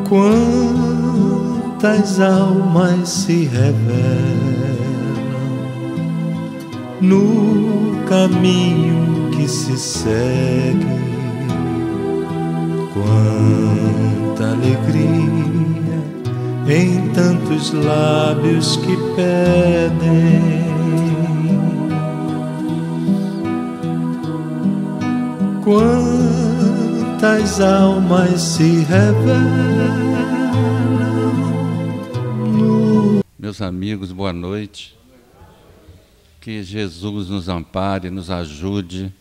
Quantas almas se revelam no caminho que se segue, quanta alegria em tantos lábios que pedem, quantas almas se revelam. Meus amigos, boa noite. Que Jesus nos ampare, nos ajude,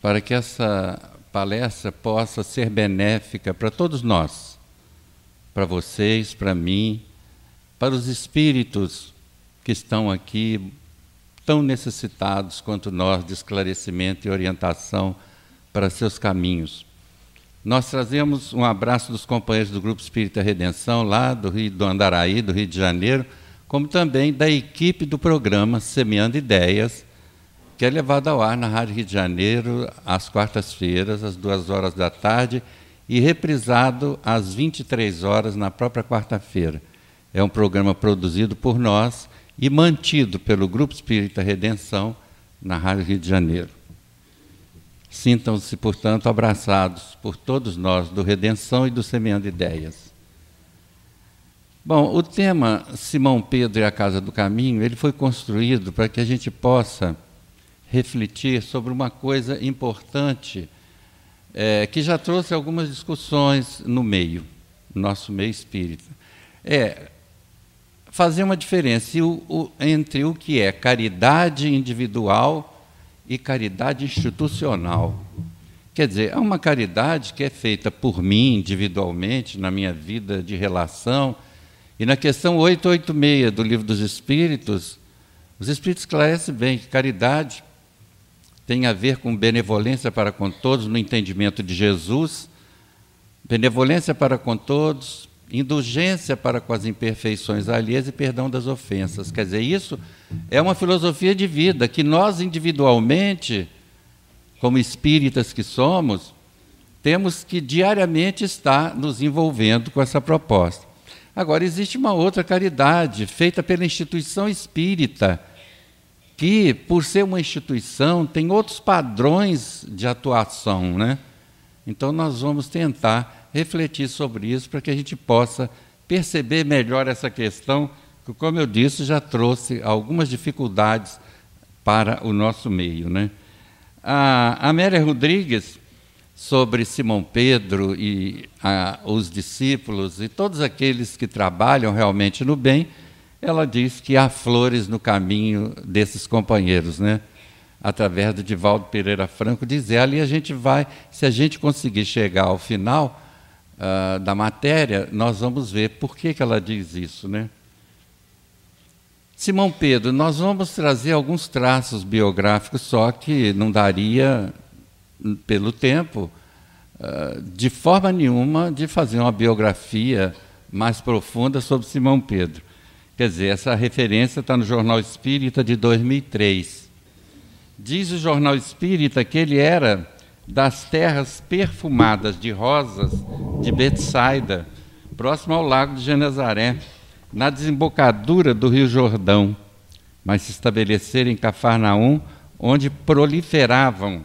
para que essa palestra possa ser benéfica para todos nós, para vocês, para mim, para os espíritos que estão aqui, tão necessitados quanto nós de esclarecimento e orientação para seus caminhos. Nós trazemos um abraço dos companheiros do Grupo Espírita Redenção, lá do Rio do Andaraí, do Rio de Janeiro, como também da equipe do programa Semeando Ideias, que é levado ao ar na Rádio Rio de Janeiro, às quartas-feiras, às 2h da tarde, e reprisado às 23 horas na própria quarta-feira. É um programa produzido por nós e mantido pelo Grupo Espírita Redenção, na Rádio Rio de Janeiro. Sintam-se, portanto, abraçados por todos nós do Redenção e do Semeando Ideias. Bom, o tema Simão Pedro e a Casa do Caminho, ele foi construído para que a gente possa refletir sobre uma coisa importante, que já trouxe algumas discussões no nosso meio espírita. Fazer uma diferença entre o que é caridade individual e caridade institucional. Quer dizer, há uma caridade que é feita por mim, individualmente, na minha vida de relação, e na questão 886 do Livro dos Espíritos, os Espíritos esclarecem bem que caridade tem a ver com benevolência para com todos, no entendimento de Jesus, benevolência para com todos, indulgência para com as imperfeições alheias e perdão das ofensas. Quer dizer, isso é uma filosofia de vida que nós, individualmente, como espíritas que somos, temos que diariamente estar nos envolvendo com essa proposta. Agora, existe uma outra caridade feita pela instituição espírita, que, por ser uma instituição, tem outros padrões de atuação, né? Então, nós vamos tentar refletir sobre isso para que a gente possa perceber melhor essa questão, que, como eu disse, já trouxe algumas dificuldades para o nosso meio, né? A Amélia Rodrigues, sobre Simão Pedro e os discípulos e todos aqueles que trabalham realmente no bem, ela diz que há flores no caminho desses companheiros, né? Através do Divaldo Pereira Franco, diz ela, e a gente vai, se a gente conseguir chegar ao final da matéria, nós vamos ver por que ela diz isso, né? Simão Pedro, nós vamos trazer alguns traços biográficos, só que não daria, pelo tempo, de forma nenhuma, de fazer uma biografia mais profunda sobre Simão Pedro. Quer dizer, essa referência está no Jornal Espírita de 2003. Diz o Jornal Espírita que ele era das terras perfumadas de rosas de Betsaida, próximo ao lago de Genezaré, na desembocadura do Rio Jordão, mas se estabeleceram em Cafarnaum, onde proliferavam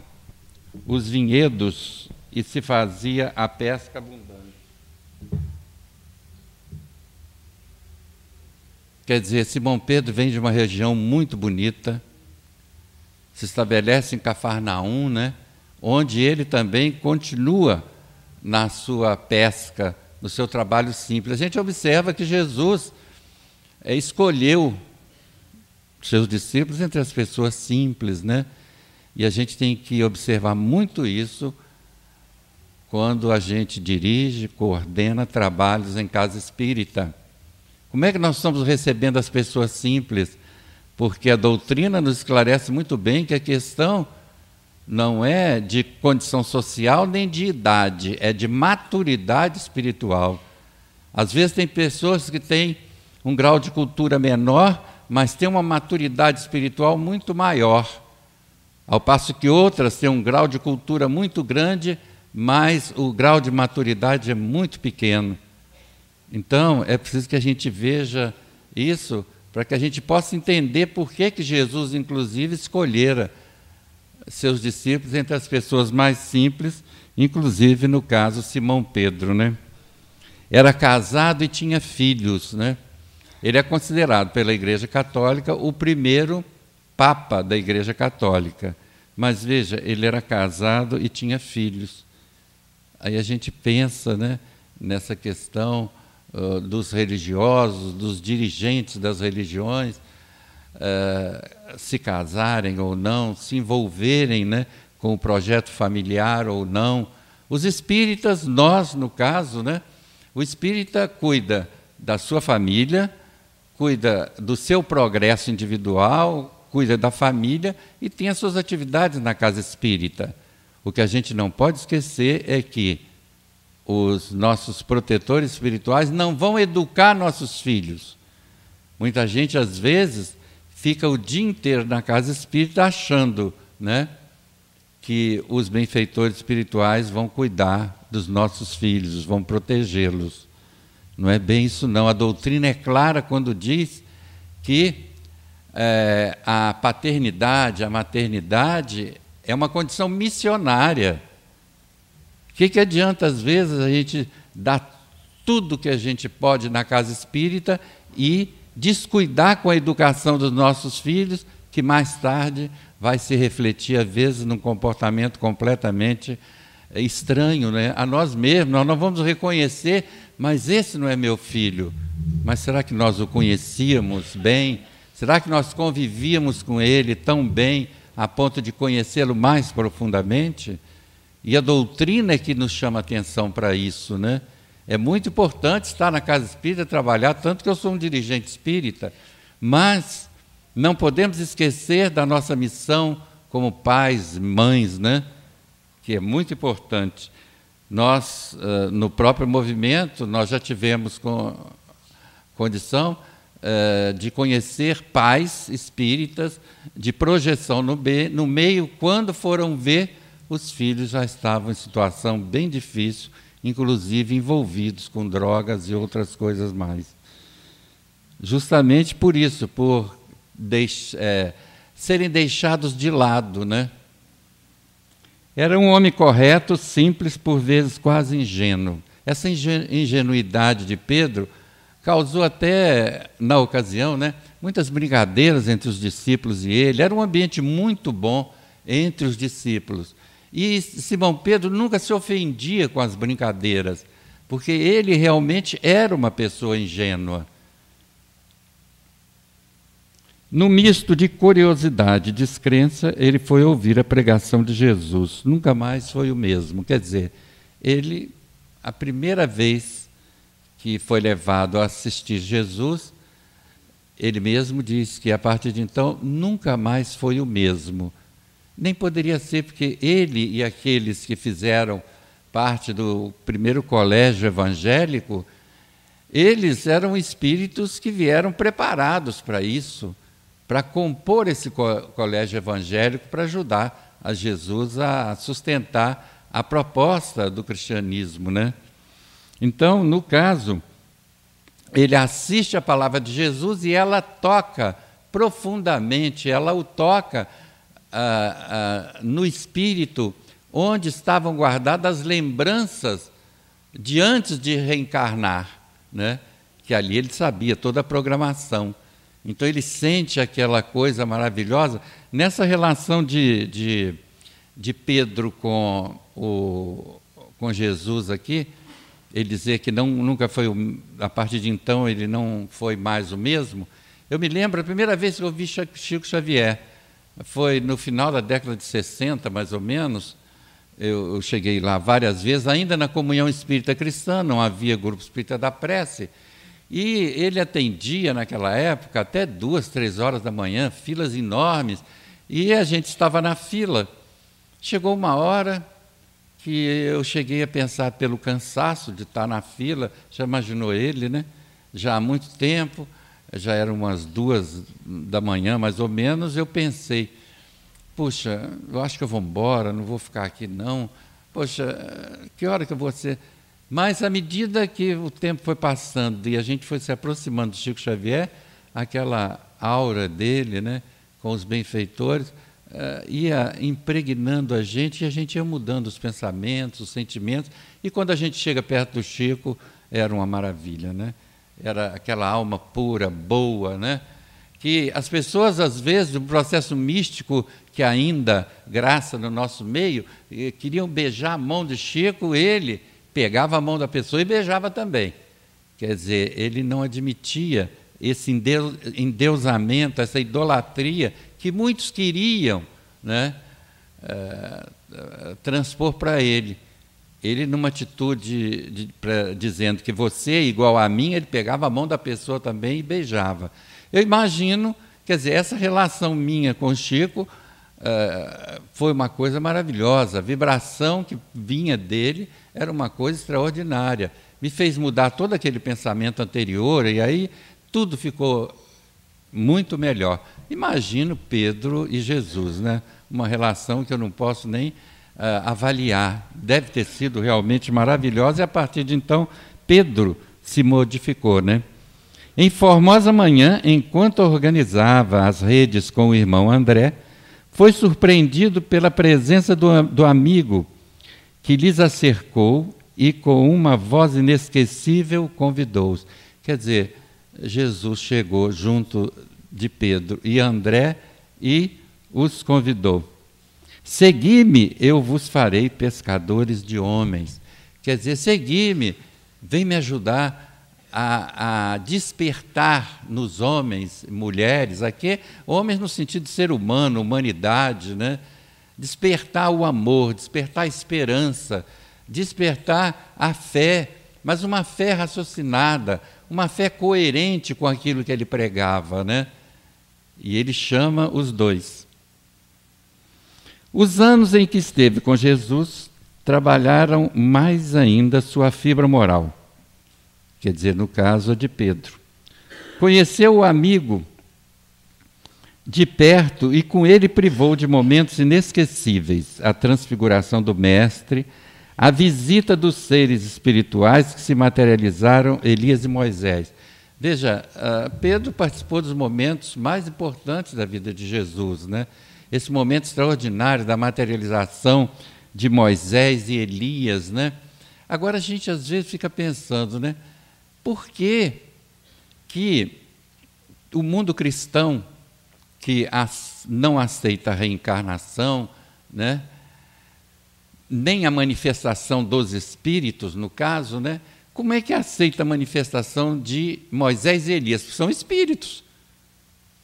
os vinhedos e se fazia a pesca abundante. Quer dizer, Simão Pedro vem de uma região muito bonita, se estabelece em Cafarnaum, né, onde ele também continua na sua pesca, no seu trabalho simples. A gente observa que Jesus escolheu seus discípulos entre as pessoas simples, né? E a gente tem que observar muito isso quando a gente dirige, coordena trabalhos em casa espírita. Como é que nós estamos recebendo as pessoas simples? Porque a doutrina nos esclarece muito bem que a questão não é de condição social nem de idade, é de maturidade espiritual. Às vezes tem pessoas que têm um grau de cultura menor, mas têm uma maturidade espiritual muito maior. ao passo que outras têm um grau de cultura muito grande, mas o grau de maturidade é muito pequeno. Então, é preciso que a gente veja isso para que a gente possa entender por que Jesus, inclusive, escolhera seus discípulos entre as pessoas mais simples, inclusive, no caso, Simão Pedro, né? Era casado e tinha filhos, né? Ele é considerado pela Igreja Católica o primeiro Papa da Igreja Católica. Mas, veja, ele era casado e tinha filhos. Aí a gente pensa, né, nessa questão dos religiosos, dos dirigentes das religiões, se casarem ou não, se envolverem, né, com o projeto familiar ou não. Os espíritas, nós, no caso, né, o espírita cuida da sua família, cuida do seu progresso individual, cuida da família e tem as suas atividades na casa espírita. O que a gente não pode esquecer é que os nossos protetores espirituais não vão educar nossos filhos. Muita gente, às vezes, fica o dia inteiro na casa espírita achando, né, que os benfeitores espirituais vão cuidar dos nossos filhos, vão protegê-los. Não é bem isso, não. A doutrina é clara quando diz que a paternidade, a maternidade é uma condição missionária. O que adianta, às vezes, a gente dar tudo que a gente pode na casa espírita e descuidar com a educação dos nossos filhos, que mais tarde vai se refletir, às vezes, num comportamento completamente estranho, né, a nós mesmos. Nós não vamos reconhecer, mas esse não é meu filho. Mas será que nós o conhecíamos bem? Será que nós convivíamos com ele tão bem a ponto de conhecê-lo mais profundamente? E a doutrina é que nos chama atenção para isso, né? É muito importante estar na casa espírita, trabalhar, tanto que eu sou um dirigente espírita, mas não podemos esquecer da nossa missão como pais, mães, né? Que é muito importante. Nós, no próprio movimento, nós já tivemos condição de conhecer pais espíritas de projeção no meio, quando foram ver, os filhos já estavam em situação bem difícil, inclusive envolvidos com drogas e outras coisas mais. Justamente por isso, por serem deixados de lado, né? Era um homem correto, simples, por vezes quase ingênuo. Essa ingenuidade de Pedro causou até, na ocasião, né, muitas brincadeiras entre os discípulos e ele. Era um ambiente muito bom entre os discípulos. E Simão Pedro nunca se ofendia com as brincadeiras, porque ele realmente era uma pessoa ingênua. No misto de curiosidade e descrença, ele foi ouvir a pregação de Jesus. Nunca mais foi o mesmo. Quer dizer, ele, a primeira vez que foi levado a assistir Jesus, ele mesmo disse que, a partir de então, nunca mais foi o mesmo. Nem poderia ser, porque ele e aqueles que fizeram parte do primeiro colégio evangélico, eles eram espíritos que vieram preparados para isso, para compor esse colégio evangélico, para ajudar a Jesus a sustentar a proposta do cristianismo, né? Então, no caso, ele assiste a palavra de Jesus e ela toca profundamente, ela o toca no espírito, onde estavam guardadas as lembranças de antes de reencarnar, né? Que ali ele sabia toda a programação. Então ele sente aquela coisa maravilhosa. Nessa relação de Pedro com Jesus aqui, ele dizer que nunca foi, a partir de então ele não foi mais o mesmo. Eu me lembro, a primeira vez que eu vi Chico Xavier, foi no final da década de 60, mais ou menos. Eu cheguei lá várias vezes, ainda na Comunhão Espírita Cristã, não havia Grupo Espírita da Prece, e ele atendia naquela época até 2, 3 horas da manhã, filas enormes, e a gente estava na fila. Chegou uma hora que eu cheguei a pensar, pelo cansaço de estar na fila, já imaginou ele, né? Já há muito tempo, já eram umas 2 da manhã, mais ou menos, eu pensei, puxa, eu acho que eu vou embora, não vou ficar aqui não, poxa, que hora que eu vou ser... Mas, à medida que o tempo foi passando e a gente foi se aproximando do Chico Xavier, aquela aura dele, né, com os benfeitores, ia impregnando a gente e a gente ia mudando os pensamentos, os sentimentos. E quando a gente chega perto do Chico, era uma maravilha, né? Era aquela alma pura, boa, né? Que as pessoas, às vezes, no processo místico que ainda graça no nosso meio, queriam beijar a mão de Chico, ele pegava a mão da pessoa e beijava também. Quer dizer, ele não admitia esse endeusamento, essa idolatria que muitos queriam, né, transpor para ele. Ele, numa atitude dizendo que você é igual a mim, ele pegava a mão da pessoa também e beijava. Eu imagino, quer dizer, essa relação minha com o Chico foi uma coisa maravilhosa. A vibração que vinha dele era uma coisa extraordinária. Me fez mudar todo aquele pensamento anterior e aí tudo ficou muito melhor. Imagino Pedro e Jesus, né? Uma relação que eu não posso nem avaliar. Deve ter sido realmente maravilhosa e a partir de então Pedro se modificou, né? Em Formosa manhã, enquanto organizava as redes com o irmão André, foi surpreendido pela presença do amigo que lhes acercou e com uma voz inesquecível convidou-os. Quer dizer, Jesus chegou junto de Pedro e André e os convidou. Segui-me, eu vos farei pescadores de homens. Quer dizer, segui-me, vem me ajudar a despertar nos homens, mulheres, aqui, homens no sentido de ser humano, humanidade, né? Despertar o amor, despertar a esperança, despertar a fé, mas uma fé raciocinada, uma fé coerente com aquilo que ele pregava, né? E ele chama os dois. Os anos em que esteve com Jesus trabalharam mais ainda sua fibra moral, quer dizer, no caso de Pedro. Conheceu o amigo de perto e com ele privou de momentos inesquecíveis a transfiguração do Mestre, a visita dos seres espirituais que se materializaram, Elias e Moisés. Veja, Pedro participou dos momentos mais importantes da vida de Jesus, né? Esse momento extraordinário da materialização de Moisés e Elias, né? Agora a gente às vezes fica pensando, né? Por que o mundo cristão que não aceita a reencarnação, né? Nem a manifestação dos espíritos, no caso, né? Como é que aceita a manifestação de Moisés e Elias? São espíritos.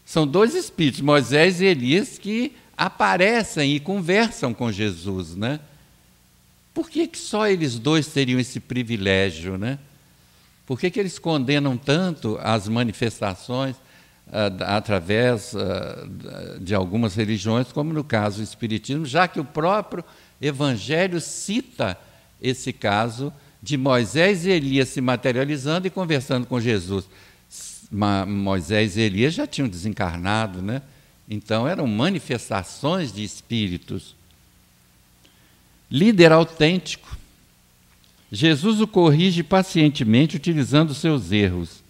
São dois espíritos, Moisés e Elias, que aparecem e conversam com Jesus, né? Por que só eles dois teriam esse privilégio, né? Por que eles condenam tanto as manifestações através de algumas religiões, como no caso do Espiritismo, já que o próprio Evangelho cita esse caso de Moisés e Elias se materializando e conversando com Jesus. Moisés e Elias já tinham desencarnado, né? Então eram manifestações de espíritos. Líder autêntico. Jesus o corrige pacientemente utilizando seus erros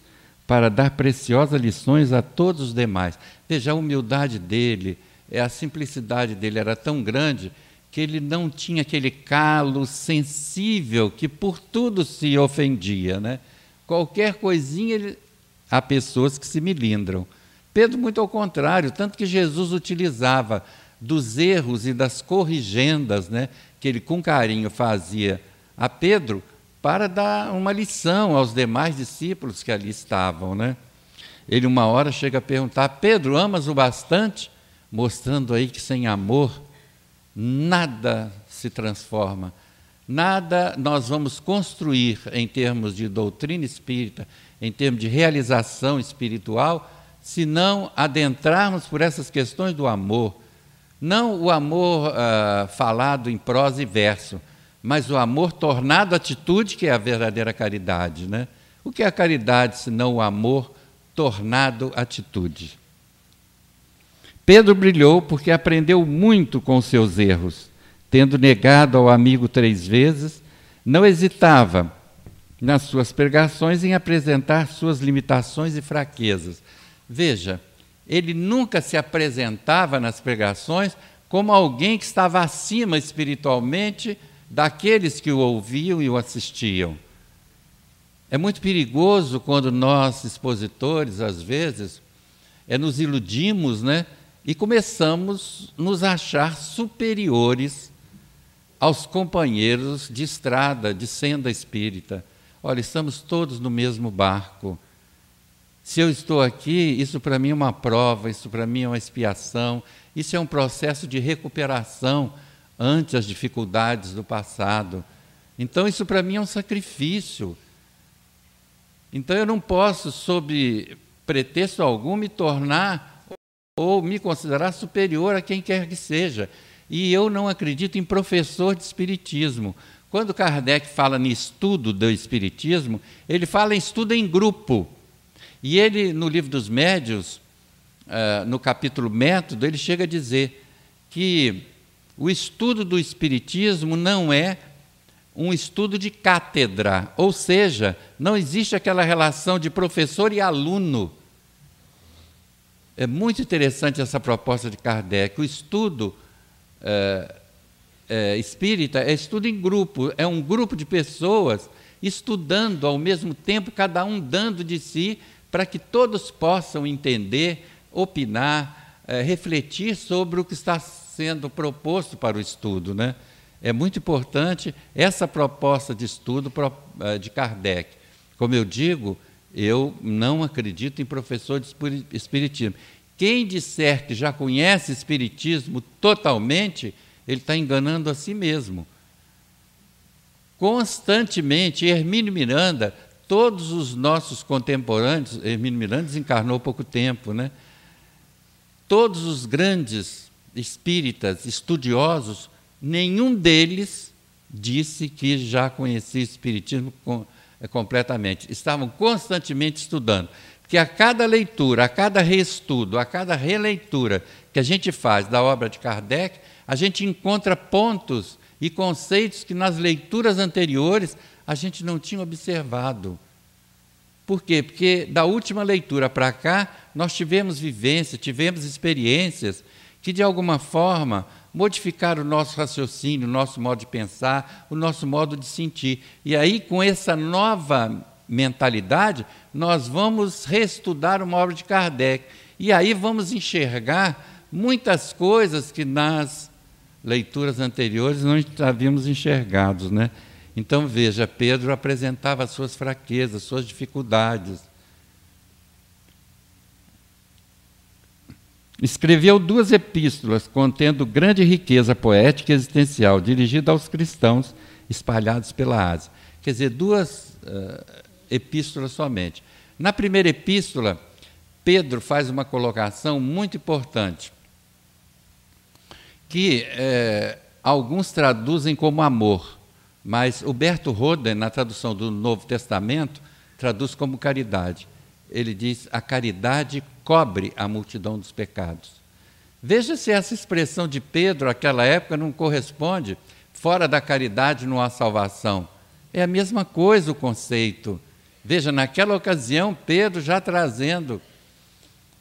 para dar preciosas lições a todos os demais. Veja, a humildade dele, a simplicidade dele era tão grande que ele não tinha aquele calo sensível que por tudo se ofendia, né? Qualquer coisinha, há pessoas que se melindram. Pedro, muito ao contrário, tanto que Jesus utilizava dos erros e das corrigendas, né, que ele com carinho fazia a Pedro, para dar uma lição aos demais discípulos que ali estavam, né? Ele uma hora chega a perguntar: Pedro, amas o bastante? Mostrando aí que sem amor nada se transforma, nada nós vamos construir em termos de doutrina espírita, em termos de realização espiritual, se não adentrarmos por essas questões do amor. Não o amor falado em prosa e verso, mas o amor tornado atitude, que é a verdadeira caridade, né? O que é a caridade, senão o amor tornado atitude? Pedro brilhou porque aprendeu muito com seus erros. Tendo negado ao amigo 3 vezes, não hesitava nas suas pregações em apresentar suas limitações e fraquezas. Veja, ele nunca se apresentava nas pregações como alguém que estava acima espiritualmente daqueles que o ouviam e o assistiam. É muito perigoso quando nós, expositores, às vezes, nos iludimos, né, e começamos a nos achar superiores aos companheiros de estrada, de senda espírita. Olha, estamos todos no mesmo barco. Se eu estou aqui, isso para mim é uma prova, isso para mim é uma expiação, isso é um processo de recuperação ante as dificuldades do passado. Então, isso para mim é um sacrifício. Então, eu não posso, sob pretexto algum, me tornar ou me considerar superior a quem quer que seja. E eu não acredito em professor de espiritismo. Quando Kardec fala em estudo do espiritismo, ele fala em estudo em grupo. E ele, no Livro dos Médiuns, no capítulo Método, ele chega a dizer que o estudo do espiritismo não é um estudo de cátedra, ou seja, não existe aquela relação de professor e aluno. É muito interessante essa proposta de Kardec. O estudo espírita é estudo em grupo, é um grupo de pessoas estudando ao mesmo tempo, cada um dando de si, para que todos possam entender, opinar, refletir sobre o que está sendo proposto para o estudo, né? É muito importante essa proposta de estudo de Kardec. Como eu digo, eu não acredito em professor de espiritismo. Quem disser que já conhece espiritismo totalmente, ele está enganando a si mesmo. Constantemente, Hermínio Miranda, todos os nossos contemporâneos, Hermínio Miranda desencarnou há pouco tempo, né? Todos os grandes espíritas, estudiosos, nenhum deles disse que já conhecia o espiritismo completamente. Estavam constantemente estudando. Porque a cada leitura, a cada reestudo, a cada releitura que a gente faz da obra de Kardec, a gente encontra pontos e conceitos que nas leituras anteriores a gente não tinha observado. Por quê? Porque da última leitura para cá, nós tivemos vivência, tivemos experiências que, de alguma forma, modificaram o nosso raciocínio, o nosso modo de pensar, o nosso modo de sentir. E aí, com essa nova mentalidade, nós vamos reestudar uma obra de Kardec. E aí vamos enxergar muitas coisas que nas leituras anteriores não havíamos enxergado, né? Então, veja, Pedro apresentava as suas fraquezas, suas dificuldades. Escreveu 2 epístolas contendo grande riqueza poética e existencial, dirigida aos cristãos espalhados pela Ásia. Quer dizer, 2 epístolas somente. Na primeira epístola, Pedro faz uma colocação muito importante, que alguns traduzem como amor, mas o Berto Roden, na tradução do Novo Testamento, traduz como caridade. Ele diz: a caridade cobre a multidão dos pecados. Veja se essa expressão de Pedro, naquela época, não corresponde. Fora da caridade não há salvação. É a mesma coisa o conceito. Veja, naquela ocasião, Pedro já trazendo,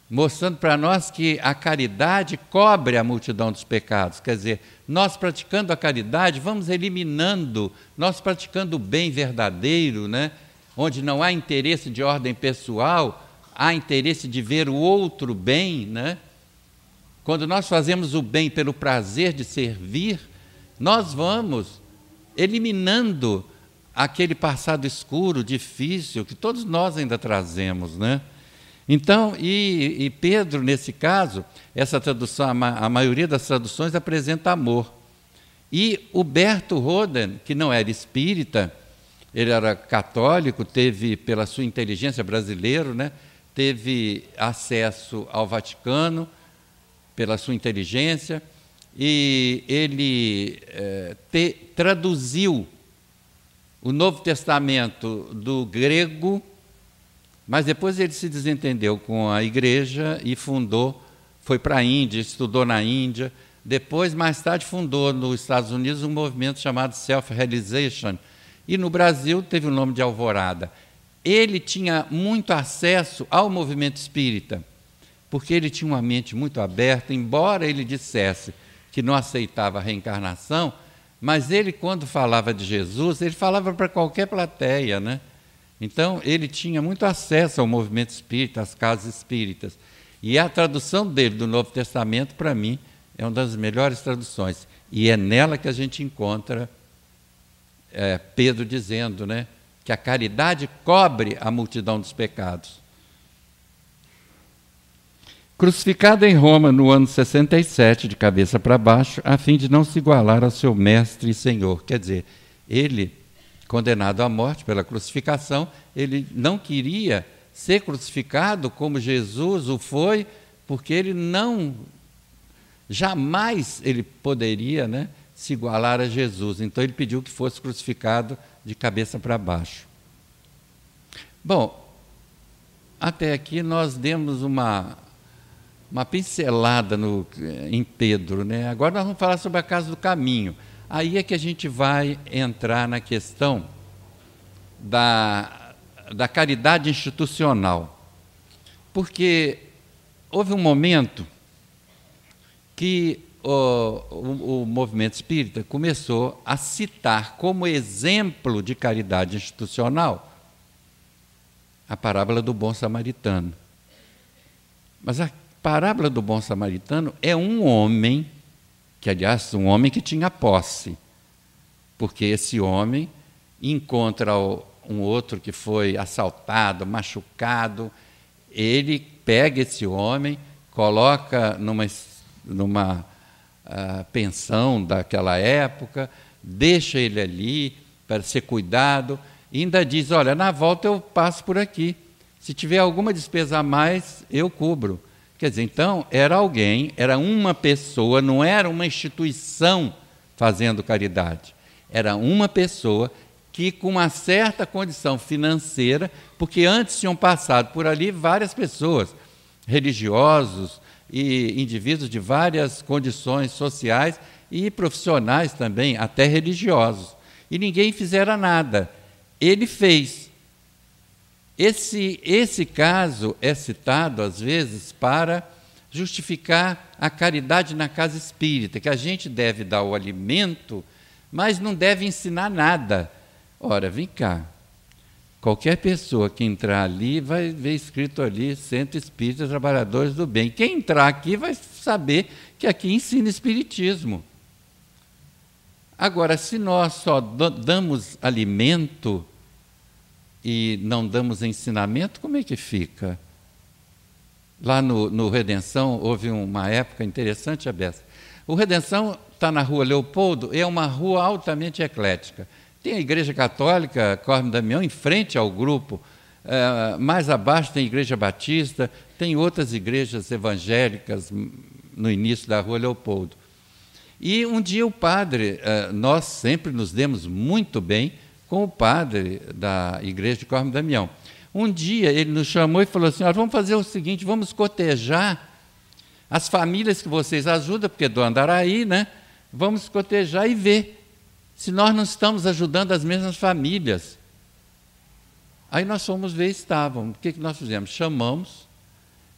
mostrando para nós que a caridade cobre a multidão dos pecados. Quer dizer, nós praticando a caridade, vamos eliminando, nós praticando o bem verdadeiro, né? Onde não há interesse de ordem pessoal, há interesse de ver o outro bem, né? Quando nós fazemos o bem pelo prazer de servir, nós vamos eliminando aquele passado escuro, difícil, que todos nós ainda trazemos, né? Então, e Pedro, nesse caso, essa tradução, a maioria das traduções apresenta amor. E o Berto Roden, que não era espírita, ele era católico, teve, pela sua inteligência, brasileiro, né, teve acesso ao Vaticano, pela sua inteligência, e ele traduziu o Novo Testamento do grego, mas depois ele se desentendeu com a igreja e fundou foi para a Índia, estudou na Índia. Depois, mais tarde, fundou nos Estados Unidos um movimento chamado Self-Realization. E no Brasil teve o nome de Alvorada. Ele tinha muito acesso ao movimento espírita, porque ele tinha uma mente muito aberta, embora ele dissesse que não aceitava a reencarnação, mas ele, quando falava de Jesus, ele falava para qualquer plateia, né? Então, ele tinha muito acesso ao movimento espírita, às casas espíritas. E a tradução dele do Novo Testamento, para mim, é uma das melhores traduções. E é nela que a gente encontra Pedro dizendo, né, que a caridade cobre a multidão dos pecados. Crucificado em Roma no ano 67, de cabeça para baixo, a fim de não se igualar ao seu mestre e senhor. Quer dizer, ele, condenado à morte pela crucificação, ele não queria ser crucificado como Jesus o foi, porque ele jamais ele poderia, né, se igualar a Jesus. Então ele pediu que fosse crucificado de cabeça para baixo. Bom, até aqui nós demos uma pincelada em Pedro, né? Agora nós vamos falar sobre a casa do caminho. Aí é que a gente vai entrar na questão da caridade institucional. Porque houve um momento que o movimento espírita começou a citar como exemplo de caridade institucional a parábola do bom samaritano. Mas a parábola do bom samaritano é um homem, que aliás, um homem que tinha posse, porque esse homem encontra um outro que foi assaltado, machucado, ele pega esse homem, coloca numa pensão daquela época, deixa ele ali para ser cuidado, e ainda diz, olha, na volta eu passo por aqui, se tiver alguma despesa a mais, eu cubro. Quer dizer, então, era alguém, era uma pessoa, não era uma instituição fazendo caridade, era uma pessoa que, com uma certa condição financeira, porque antes tinham passado por ali várias pessoas, religiosos e indivíduos de várias condições sociais e profissionais também, até religiosos. E ninguém fizera nada. Ele fez. Esse caso é citado, às vezes, para justificar a caridade na casa espírita, que a gente deve dar o alimento, mas não deve ensinar nada. Ora, vem cá. Qualquer pessoa que entrar ali vai ver escrito ali, Centro Espírita Trabalhadores do Bem. Quem entrar aqui vai saber que aqui ensina espiritismo. Agora, se nós só damos alimento e não damos ensinamento, como é que fica? Lá no Redenção, houve uma época interessante, Abessa. O Redenção está na Rua Leopoldo, é uma rua altamente eclética. Tem a Igreja Católica, Cosme Damião, em frente ao grupo. Mais abaixo tem a Igreja Batista, tem outras igrejas evangélicas no início da Rua Leopoldo. E um dia o padre, nós sempre nos demos muito bem com o padre da Igreja de Cosme Damião. Um dia ele nos chamou e falou assim, vamos fazer o seguinte, vamos cotejar as famílias que vocês ajudam, porque é do Andaraí, né? Vamos cotejar e ver se nós não estamos ajudando as mesmas famílias. Aí nós fomos ver e estávamos. O que nós fizemos? Chamamos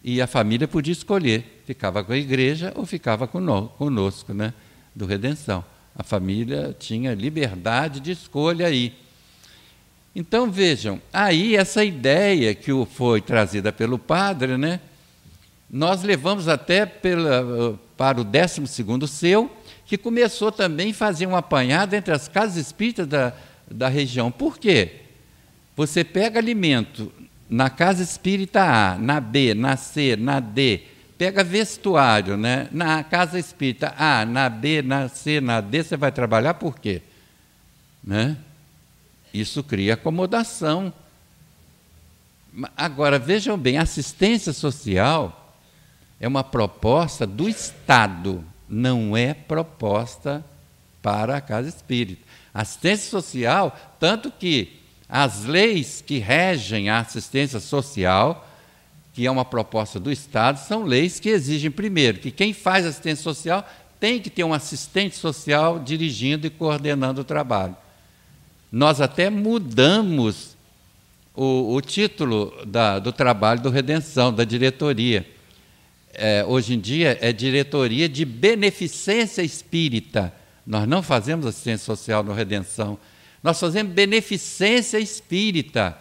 e a família podia escolher. Ficava com a igreja ou ficava conosco, né? Do Redenção. A família tinha liberdade de escolha aí. Então, vejam, aí essa ideia que foi trazida pelo padre, né? Nós levamos até para o 12º seu, que começou também a fazer um apanhado entre as casas espíritas da região. Por quê? Você pega alimento na casa espírita A, na B, na C, na D, pega vestuário, né? Na casa espírita A, na B, na C, na D, você vai trabalhar por quê? Né? Isso cria acomodação. Agora, vejam bem, assistência social é uma proposta do Estado, não é proposta para a casa espírita. Assistência social, tanto que as leis que regem a assistência social que é uma proposta do Estado, são leis que exigem, primeiro, que quem faz assistência social tem que ter um assistente social dirigindo e coordenando o trabalho. Nós até mudamos o título do trabalho do Redenção, da diretoria. Hoje em dia é diretoria de beneficência espírita. Nós não fazemos assistência social no Redenção, nós fazemos beneficência espírita.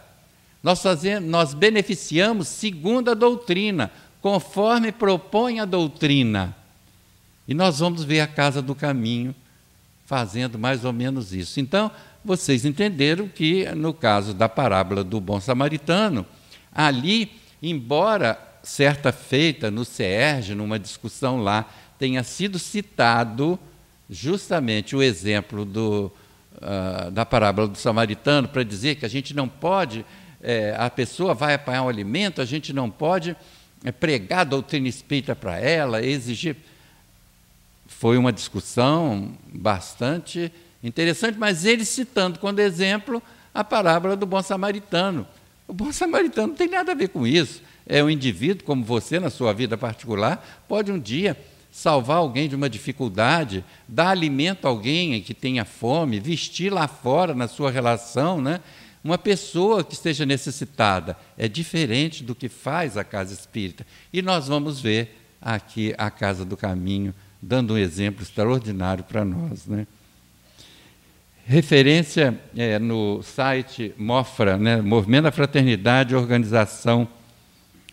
Nós beneficiamos segundo a doutrina, conforme propõe a doutrina. E nós vamos ver a Casa do Caminho fazendo mais ou menos isso. Então, vocês entenderam que, no caso da parábola do bom samaritano, ali, embora certa feita no CERJ, numa discussão lá, tenha sido citado justamente o exemplo da parábola do samaritano para dizer que a gente não pode, a pessoa vai apanhar um alimento, a gente não pode pregar a doutrina espírita para ela, exigir. Foi uma discussão bastante interessante, mas ele citando como exemplo a parábola do bom samaritano. O bom samaritano não tem nada a ver com isso. É um indivíduo como você, na sua vida particular, pode um dia salvar alguém de uma dificuldade, dar alimento a alguém que tenha fome, vestir lá fora na sua relação, né? Uma pessoa que esteja necessitada. É diferente do que faz a Casa Espírita. E nós vamos ver aqui a Casa do Caminho dando um exemplo extraordinário para nós, né? Referência no site MOFRA, né? Movimento da Fraternidade, Organização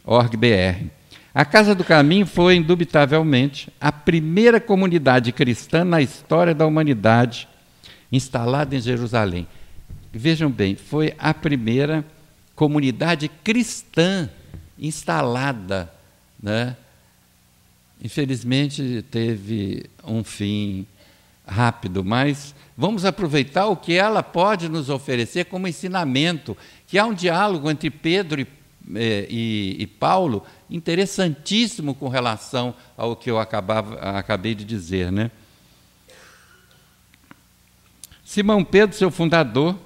org.br. A Casa do Caminho foi, indubitavelmente, a primeira comunidade cristã na história da humanidade instalada em Jerusalém. Vejam bem, foi a primeira comunidade cristã instalada, né? Infelizmente, teve um fim rápido, mas vamos aproveitar o que ela pode nos oferecer como ensinamento, que há um diálogo entre Pedro e Paulo interessantíssimo com relação ao que eu acabei de dizer, né? Simão Pedro, seu fundador,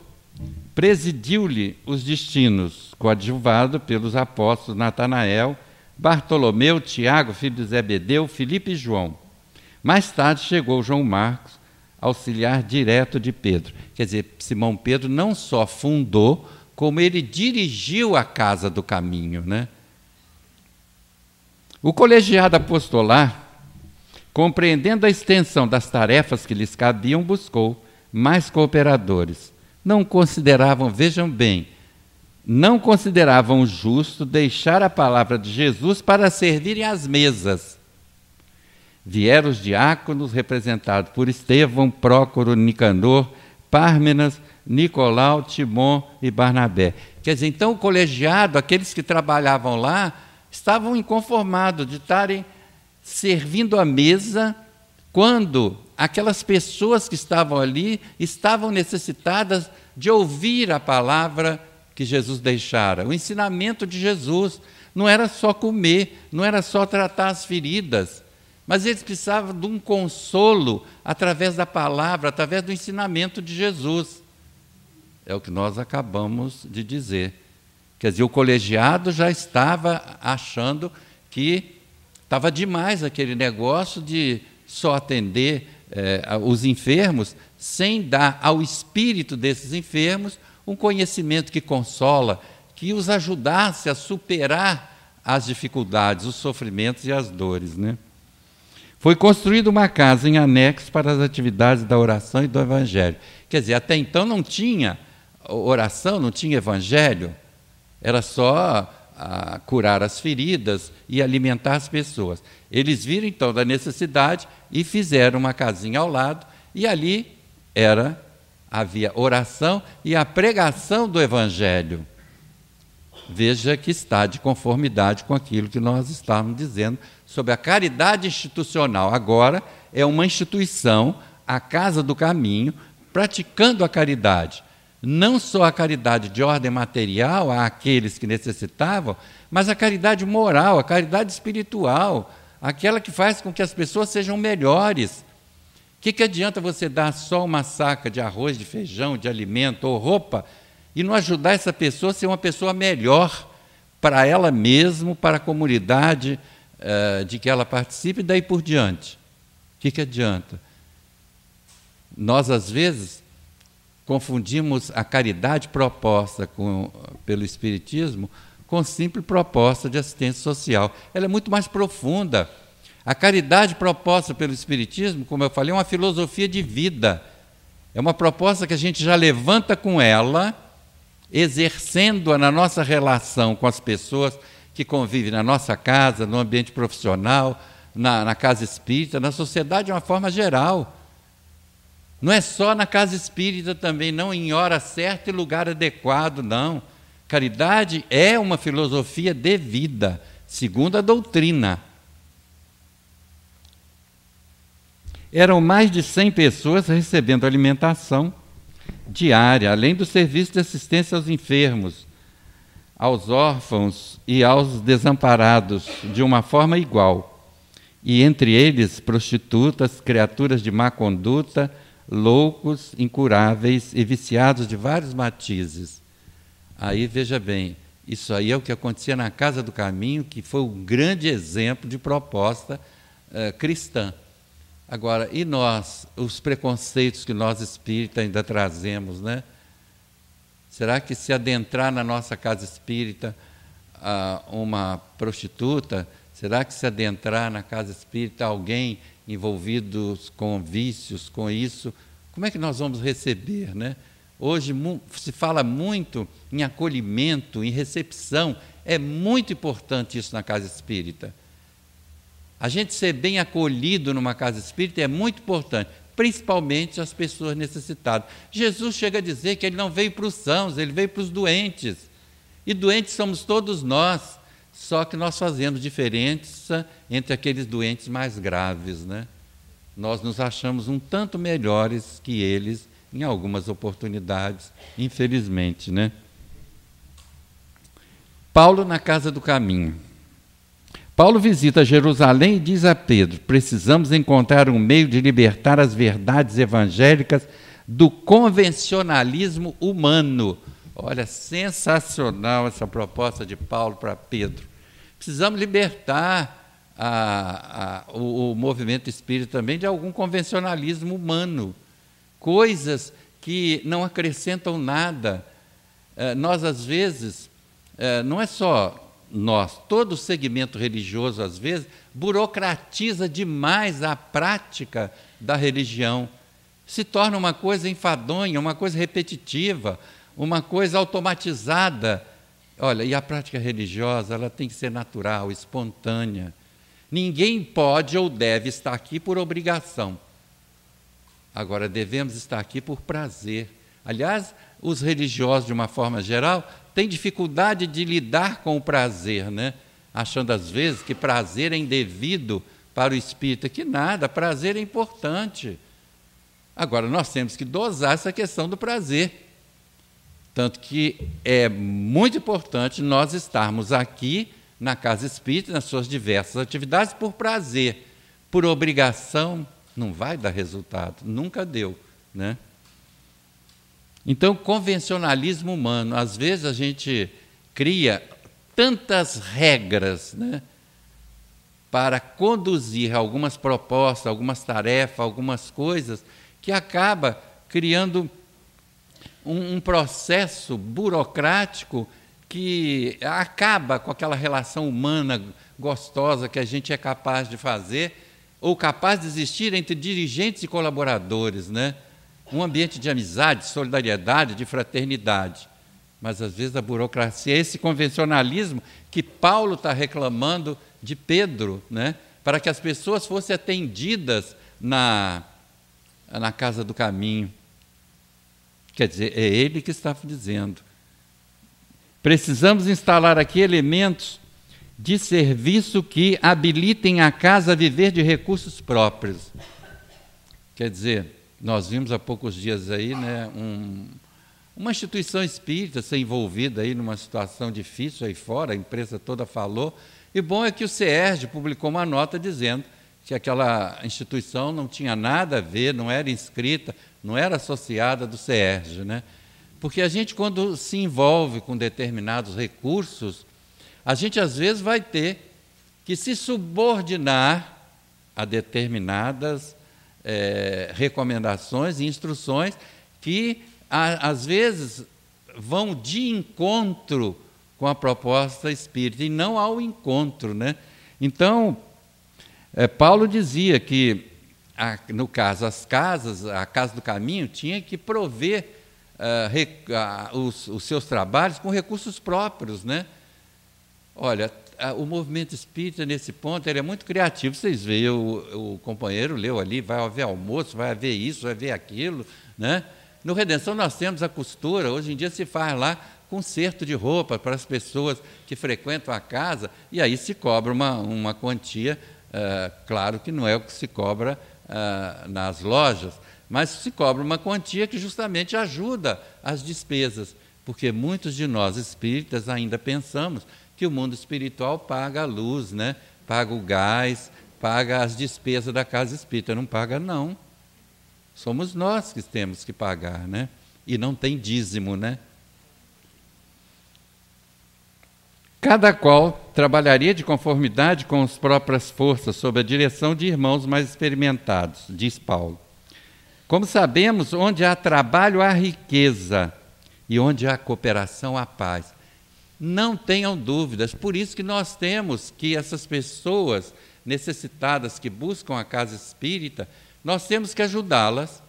presidiu-lhe os destinos, coadjuvado pelos apóstolos Natanael, Bartolomeu, Tiago, filho de Zebedeu, Filipe e João. Mais tarde chegou João Marcos, auxiliar direto de Pedro. Quer dizer, Simão Pedro não só fundou, como ele dirigiu a Casa do Caminho, né? O colegiado apostolar, compreendendo a extensão das tarefas que lhes cabiam, buscou mais cooperadores. Não consideravam, vejam bem, não consideravam justo deixar a palavra de Jesus para servirem às mesas. Vieram os diáconos, representados por Estevão, Prócoro, Nicanor, Pármenas, Nicolau, Timon e Barnabé. Quer dizer, então o colegiado, aqueles que trabalhavam lá, estavam inconformados de estarem servindo à mesa quando aquelas pessoas que estavam ali estavam necessitadas de ouvir a palavra que Jesus deixara. O ensinamento de Jesus não era só comer, não era só tratar as feridas, mas eles precisavam de um consolo através da palavra, através do ensinamento de Jesus. É o que nós acabamos de dizer. Quer dizer, o colegiado já estava achando que estava demais aquele negócio de só atender os enfermos, sem dar ao espírito desses enfermos um conhecimento que consola, que os ajudasse a superar as dificuldades, os sofrimentos e as dores, né? Foi construída uma casa em anexo para as atividades da oração e do evangelho. Quer dizer, até então não tinha oração, não tinha evangelho, era só curar as feridas e alimentar as pessoas. Eles viram então da necessidade e fizeram uma casinha ao lado, e ali havia oração e a pregação do evangelho. Veja que está de conformidade com aquilo que nós estávamos dizendo sobre a caridade institucional. Agora é uma instituição, a Casa do Caminho, praticando a caridade. Não só a caridade de ordem material àqueles que necessitavam, mas a caridade moral, a caridade espiritual, aquela que faz com que as pessoas sejam melhores. O que adianta você dar só uma saca de arroz, de feijão, de alimento ou roupa e não ajudar essa pessoa a ser uma pessoa melhor, para ela mesma, para a comunidade de que ela participa, e daí por diante. O que adianta? Nós, às vezes, confundimos a caridade proposta pelo Espiritismo com simples proposta de assistência social. Ela é muito mais profunda. A caridade proposta pelo Espiritismo, como eu falei, é uma filosofia de vida. É uma proposta que a gente já levanta com ela, exercendo-a na nossa relação com as pessoas que convivem na nossa casa, no ambiente profissional, na casa espírita, na sociedade de uma forma geral. Não é só na casa espírita também, não em hora certa e lugar adequado, não. Caridade é uma filosofia de vida, segundo a doutrina. Eram mais de 100 pessoas recebendo alimentação diária, além do serviço de assistência aos enfermos, aos órfãos e aos desamparados, de uma forma igual. E entre eles, prostitutas, criaturas de má conduta, loucos, incuráveis e viciados de vários matizes. Aí, veja bem, isso aí é o que acontecia na Casa do Caminho, que foi um grande exemplo de proposta cristã. Agora, e nós, os preconceitos que nós espíritas ainda trazemos, né? Será que se adentrar na nossa casa espírita uma prostituta, será que se adentrar na casa espírita alguém envolvido com vícios, com isso, como é que nós vamos receber, né? Hoje se fala muito em acolhimento, em recepção, é muito importante isso na casa espírita. A gente ser bem acolhido numa casa espírita é muito importante, principalmente as pessoas necessitadas. Jesus chega a dizer que ele não veio para os sãos, ele veio para os doentes. E doentes somos todos nós, só que nós fazemos diferença entre aqueles doentes mais graves, né? Nós nos achamos um tanto melhores que eles em algumas oportunidades, infelizmente, né? Paulo na Casa do Caminho. Paulo visita Jerusalém e diz a Pedro: precisamos encontrar um meio de libertar as verdades evangélicas do convencionalismo humano. Olha, sensacional essa proposta de Paulo para Pedro. Precisamos libertar o movimento espírita também de algum convencionalismo humano, coisas que não acrescentam nada. Nós, às vezes, não é só nós, todo o segmento religioso, às vezes, burocratiza demais a prática da religião. Se torna uma coisa enfadonha, uma coisa repetitiva, uma coisa automatizada. Olha, e a prática religiosa, ela tem que ser natural, espontânea. Ninguém pode ou deve estar aqui por obrigação. Agora, devemos estar aqui por prazer. Aliás, os religiosos, de uma forma geral, têm dificuldade de lidar com o prazer, né? Achando, às vezes, que prazer é indevido para o espírita. Que nada, prazer é importante. Agora, nós temos que dosar essa questão do prazer. Tanto que é muito importante nós estarmos aqui na Casa Espírita, nas suas diversas atividades, por prazer. Por obrigação, não vai dar resultado, nunca deu, né? Então, convencionalismo humano, às vezes a gente cria tantas regras, né, para conduzir algumas propostas, algumas tarefas, algumas coisas, que acaba criando um processo burocrático que acaba com aquela relação humana gostosa que a gente é capaz de fazer, ou capaz de existir entre dirigentes e colaboradores, né? Um ambiente de amizade, de solidariedade, de fraternidade. Mas, às vezes, a burocracia é esse convencionalismo que Paulo está reclamando de Pedro, né? Para que as pessoas fossem atendidas na Casa do Caminho. Quer dizer, é ele que está dizendo. Precisamos instalar aqui elementos de serviço que habilitem a casa a viver de recursos próprios. Quer dizer, nós vimos há poucos dias aí, né, uma instituição espírita ser envolvida aí numa situação difícil aí fora, a imprensa toda falou, e bom é que o CERJ publicou uma nota dizendo que aquela instituição não tinha nada a ver, não era inscrita, não era associada do CERJ, né? Porque a gente, quando se envolve com determinados recursos, A gente, às vezes, vai ter que se subordinar a determinadas recomendações e instruções que, às vezes, vão de encontro com a proposta espírita e não ao encontro, né? Então, Paulo dizia que, no caso, a Casa do Caminho tinha que prover os seus trabalhos com recursos próprios, né? Olha, o movimento espírita, nesse ponto, ele é muito criativo. Vocês veem, o companheiro leu ali, vai haver almoço, vai haver isso, vai haver aquilo, né? No Redenção nós temos a costura, hoje em dia se faz lá conserto de roupa para as pessoas que frequentam a casa, e aí se cobra uma quantia, claro que não é o que se cobra nas lojas, mas se cobra uma quantia que justamente ajuda as despesas, porque muitos de nós espíritas ainda pensamos que o mundo espiritual paga a luz, né? Paga o gás, paga as despesas da casa espírita. Não paga, não. Somos nós que temos que pagar, né? E não tem dízimo, né? Cada qual trabalharia de conformidade com as próprias forças, sob a direção de irmãos mais experimentados, diz Paulo. Como sabemos, onde há trabalho, há riqueza, e onde há cooperação, há paz. Não tenham dúvidas, por isso que nós temos que essas pessoas necessitadas que buscam a casa espírita, nós temos que ajudá-las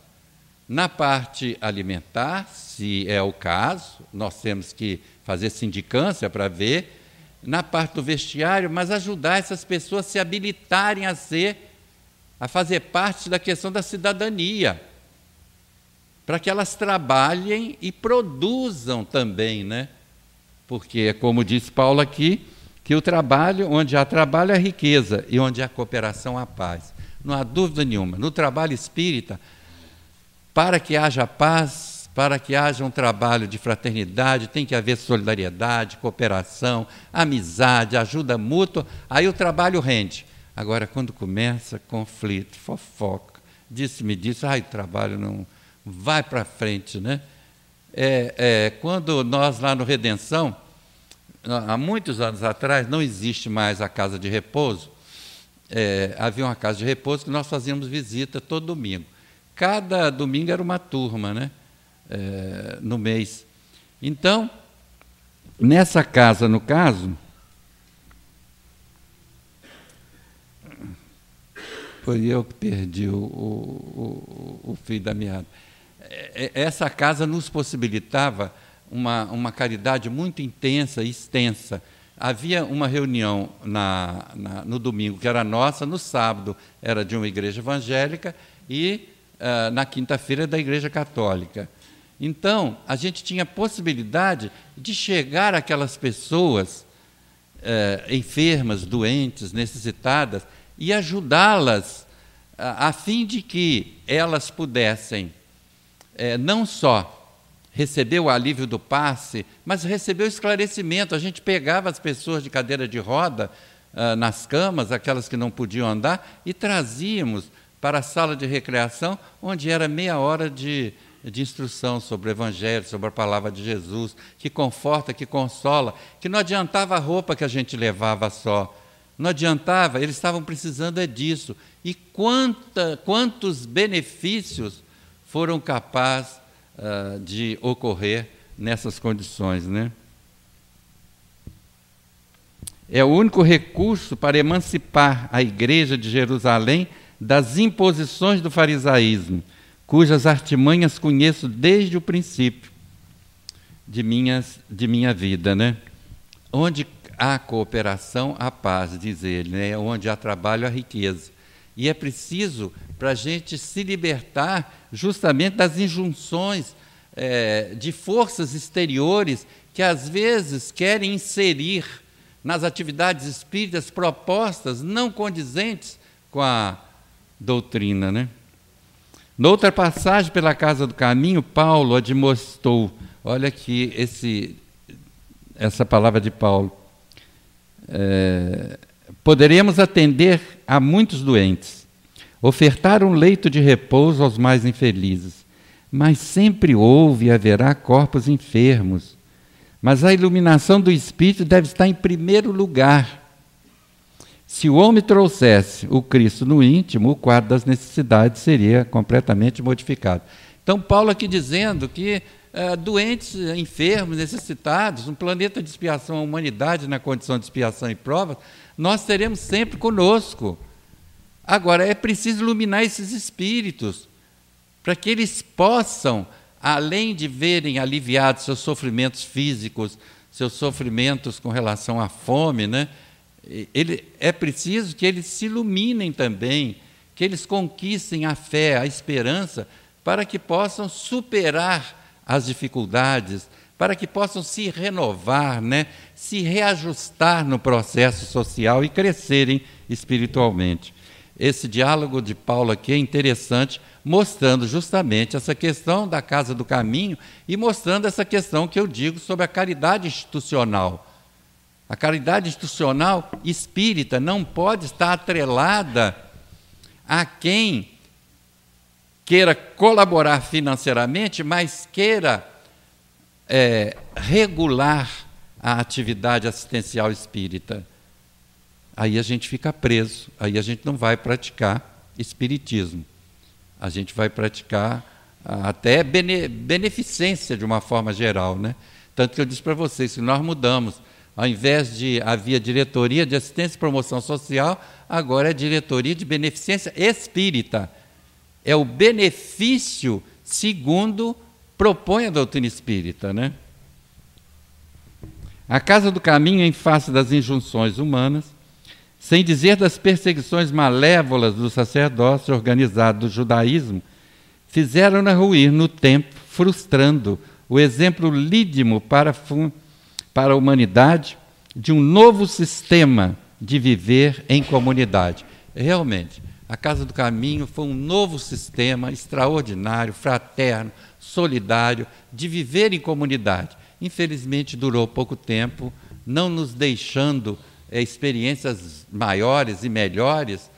na parte alimentar, se é o caso, nós temos que fazer sindicância para ver, na parte do vestiário, mas ajudar essas pessoas a se habilitarem a fazer parte da questão da cidadania, para que elas trabalhem e produzam também, né? Porque, como diz Paulo aqui, que o trabalho, onde há trabalho, há riqueza, e onde há cooperação, há paz. Não há dúvida nenhuma. No trabalho espírita, para que haja paz, para que haja um trabalho de fraternidade, tem que haver solidariedade, cooperação, amizade, ajuda mútua, aí o trabalho rende. Agora, quando começa conflito, fofoca, disse-me disso, o trabalho não vai para frente, né? Quando nós lá no Redenção, há muitos anos atrás, não existe mais a casa de repouso, havia uma casa de repouso que nós fazíamos visita todo domingo. Cada domingo era uma turma, né? No mês. Então, nessa casa, no caso, foi eu que perdi o fio da meada. Essa casa nos possibilitava uma caridade muito intensa e extensa. Havia uma reunião no domingo, que era nossa, no sábado era de uma igreja evangélica e na quinta-feira da igreja católica. Então, a gente tinha possibilidade de chegar àquelas pessoas enfermas, doentes, necessitadas, e ajudá-las a fim de que elas pudessem não só receber o alívio do passe, mas receber o esclarecimento. A gente pegava as pessoas de cadeira de roda nas camas, aquelas que não podiam andar, e trazíamos para a sala de recreação, onde era meia hora de instrução sobre o Evangelho, sobre a palavra de Jesus, que conforta, que consola, que não adiantava a roupa que a gente levava só, não adiantava, eles estavam precisando disso. E quantos benefícios foram capazes de ocorrer nessas condições, né? É o único recurso para emancipar a Igreja de Jerusalém das imposições do farisaísmo, cujas artimanhas conheço desde o princípio de minha vida, né? Onde há cooperação, há paz, diz ele, né? Onde há trabalho, há riqueza. E é preciso, para a gente se libertar justamente das injunções de forças exteriores que, às vezes, querem inserir nas atividades espíritas propostas não condizentes com a doutrina, né? Noutra passagem pela Casa do Caminho, Paulo admoestou, olha aqui essa palavra de Paulo, poderemos atender a muitos doentes, ofertar um leito de repouso aos mais infelizes, mas sempre houve e haverá corpos enfermos, Mas a iluminação do Espírito deve estar em primeiro lugar. Se o homem trouxesse o Cristo no íntimo, o quadro das necessidades seria completamente modificado. Então, Paulo aqui dizendo que doentes, enfermos, necessitados, um planeta de expiação, a humanidade na condição de expiação e prova, nós teremos sempre conosco. Agora, é preciso iluminar esses espíritos, para que eles possam, além de verem aliviados seus sofrimentos físicos, seus sofrimentos com relação à fome, né? É preciso que eles se iluminem também, que eles conquistem a fé, a esperança, para que possam superar as dificuldades, para que possam se renovar, né? Se reajustar no processo social e crescerem espiritualmente. Esse diálogo de Paulo aqui é interessante, mostrando justamente essa questão da casa do caminho e mostrando essa questão que eu digo sobre a caridade institucional. A caridade institucional espírita não pode estar atrelada a quem queira colaborar financeiramente, mas queira regular a atividade assistencial espírita. Aí a gente fica preso, aí a gente não vai praticar espiritismo. A gente vai praticar até beneficência de uma forma geral, né? Tanto que eu disse para vocês que nós mudamos. Ao invés de havia diretoria de assistência e promoção social, agora é diretoria de beneficência espírita. É o benefício segundo propõe a doutrina espírita, né? A casa do caminho em face das injunções humanas, sem dizer das perseguições malévolas do sacerdócio organizado do judaísmo, fizeram-na ruir no tempo, frustrando o exemplo lídimo para a humanidade de um novo sistema de viver em comunidade. Realmente, a Casa do Caminho foi um novo sistema extraordinário, fraterno, solidário, de viver em comunidade. Infelizmente, durou pouco tempo, não nos deixando experiências maiores e melhores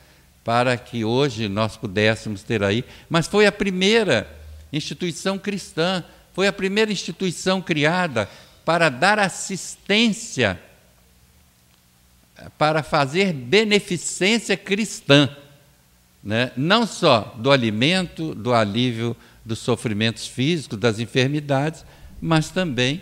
para que hoje nós pudéssemos ter aí. Mas foi a primeira instituição cristã, foi a primeira instituição criada para dar assistência, para fazer beneficência cristã, né? Não só do alimento, do alívio dos sofrimentos físicos, das enfermidades, mas também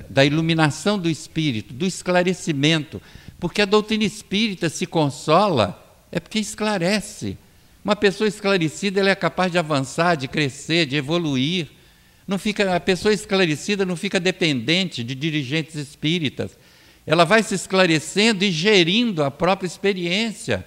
da iluminação do espírito, do esclarecimento, porque a doutrina espírita se consola é porque esclarece. Uma pessoa esclarecida, ela é capaz de avançar, de crescer, de evoluir. A pessoa esclarecida não fica dependente de dirigentes espíritas. Ela vai se esclarecendo e gerindo a própria experiência,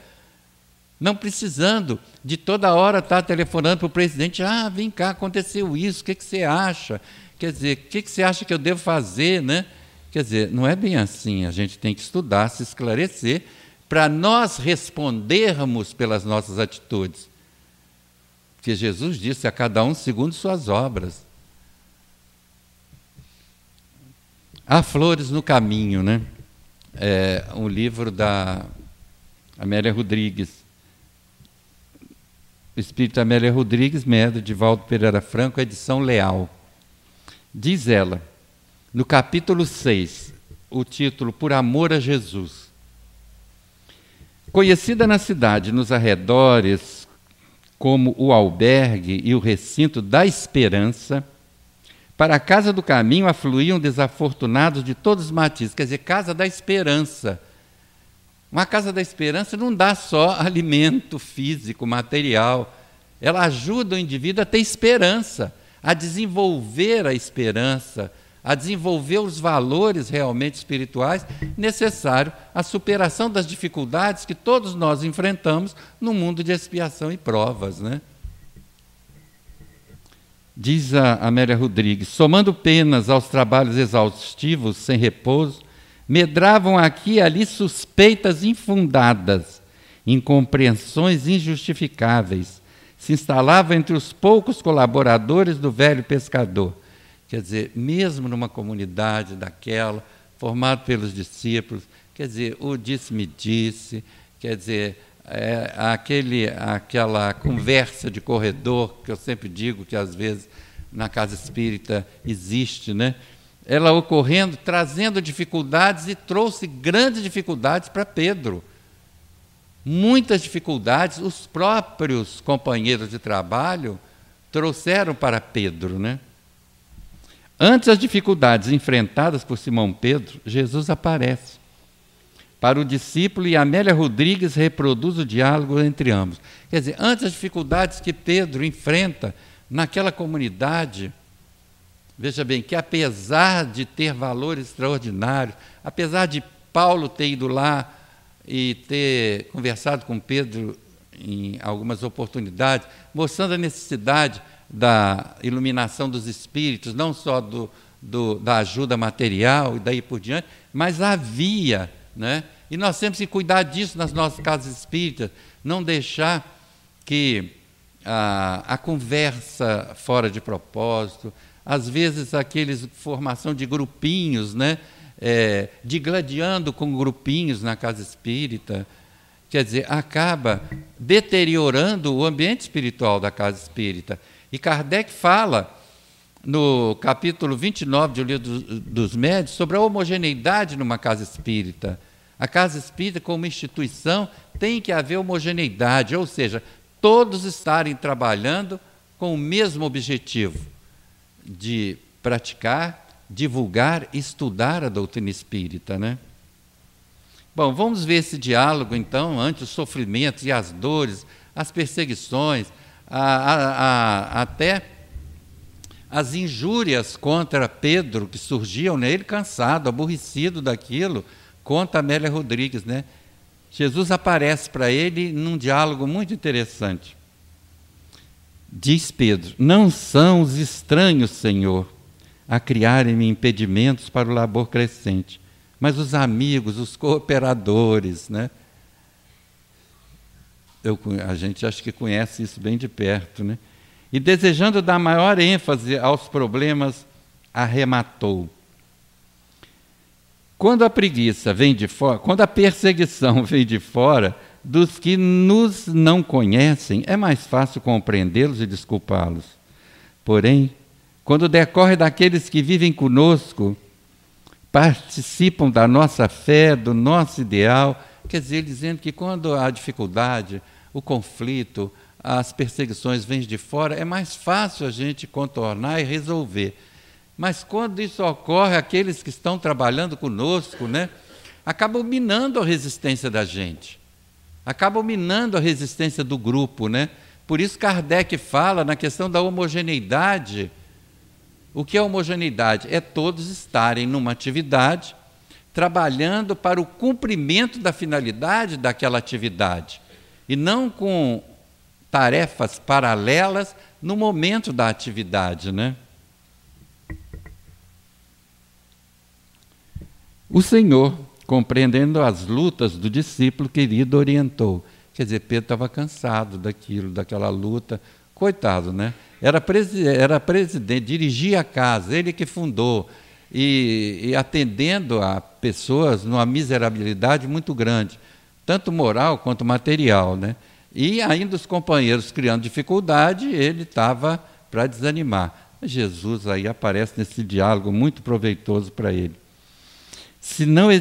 não precisando de toda hora estar telefonando para o presidente: vem cá, aconteceu isso, o que você acha? Quer dizer, o que você acha que eu devo fazer, né? Quer dizer, não é bem assim. A gente tem que estudar, se esclarecer, para nós respondermos pelas nossas atitudes. Porque Jesus disse a cada um segundo suas obras. Há Flores no Caminho, né? É um livro da Amélia Rodrigues. O Espírito Amélia Rodrigues, médio de Valdo Pereira Franco, edição Leal. Diz ela, no capítulo 6, o título Por Amor a Jesus. Conhecida na cidade, nos arredores, como o albergue e o recinto da esperança, para a Casa do Caminho afluíam desafortunados de todos os matizes, quer dizer, Casa da Esperança. Uma Casa da Esperança não dá só alimento físico, material, ela ajuda o indivíduo a ter esperança, a desenvolver a esperança, a desenvolver os valores realmente espirituais necessários à superação das dificuldades que todos nós enfrentamos no mundo de expiação e provas, né? Diz a Amélia Rodrigues, somando penas aos trabalhos exaustivos, sem repouso, medravam aqui e ali suspeitas infundadas, incompreensões injustificáveis, se instalavam entre os poucos colaboradores do velho pescador. Quer dizer, mesmo numa comunidade daquela, formado pelos discípulos, quer dizer, o disse-me-disse, quer dizer, aquela conversa de corredor, que eu sempre digo que às vezes na casa espírita existe, né? ela ocorrendo, trazendo dificuldades, e trouxe grandes dificuldades para Pedro. Muitas dificuldades, os próprios companheiros de trabalho trouxeram para Pedro, né? Antes das dificuldades enfrentadas por Simão Pedro, Jesus aparece para o discípulo, e Amélia Rodrigues reproduz o diálogo entre ambos. Quer dizer, antes das dificuldades que Pedro enfrenta naquela comunidade, veja bem, que apesar de ter valores extraordinários, apesar de Paulo ter ido lá e ter conversado com Pedro em algumas oportunidades, mostrando a necessidade da iluminação dos espíritos, não só da ajuda material e daí por diante, mas havia, né? E nós temos que cuidar disso nas nossas casas espíritas, não deixar que a conversa fora de propósito, às vezes aqueles formação de grupinhos, né? Digladiando com grupinhos na casa espírita, quer dizer, acaba deteriorando o ambiente espiritual da casa espírita. E Kardec fala, no capítulo 29 de O Livro dos Médiuns, sobre a homogeneidade numa casa espírita. A casa espírita, como instituição, tem que haver homogeneidade, ou seja, todos estarem trabalhando com o mesmo objetivo, de praticar, divulgar, estudar a doutrina espírita, né? Bom, vamos ver esse diálogo, então, ante os sofrimentos e as dores, as perseguições, até as injúrias contra Pedro, que surgiam nele, cansado, aborrecido daquilo, conta Amélia Rodrigues, né? Jesus aparece para ele num diálogo muito interessante. Diz Pedro: não são os estranhos, Senhor, a criarem-me impedimentos para o labor crescente, mas os amigos, os cooperadores, né? A gente acho que conhece isso bem de perto, né? E desejando dar maior ênfase aos problemas, arrematou: quando a preguiça vem de fora, quando a perseguição vem de fora, dos que nos não conhecem, é mais fácil compreendê-los e desculpá-los. Porém, quando decorre daqueles que vivem conosco, participam da nossa fé, do nosso ideal, quer dizer, dizendo que quando a dificuldade, o conflito, as perseguições vêm de fora, é mais fácil a gente contornar e resolver. Mas quando isso ocorre, aqueles que estão trabalhando conosco, né, acabam minando a resistência da gente, acabam minando a resistência do grupo, né? Por isso Kardec fala na questão da homogeneidade. O que é homogeneidade? É todos estarem numa atividade, trabalhando para o cumprimento da finalidade daquela atividade, e não com tarefas paralelas no momento da atividade, né? O Senhor, compreendendo as lutas do discípulo querido, orientou. Quer dizer, Pedro estava cansado daquela luta. Coitado, né? Era presidente, dirigia a casa, ele que fundou, e atendendo a pessoas numa miserabilidade muito grande, tanto moral quanto material, né? E ainda os companheiros criando dificuldade, ele estava para desanimar. Jesus aí aparece nesse diálogo muito proveitoso para ele.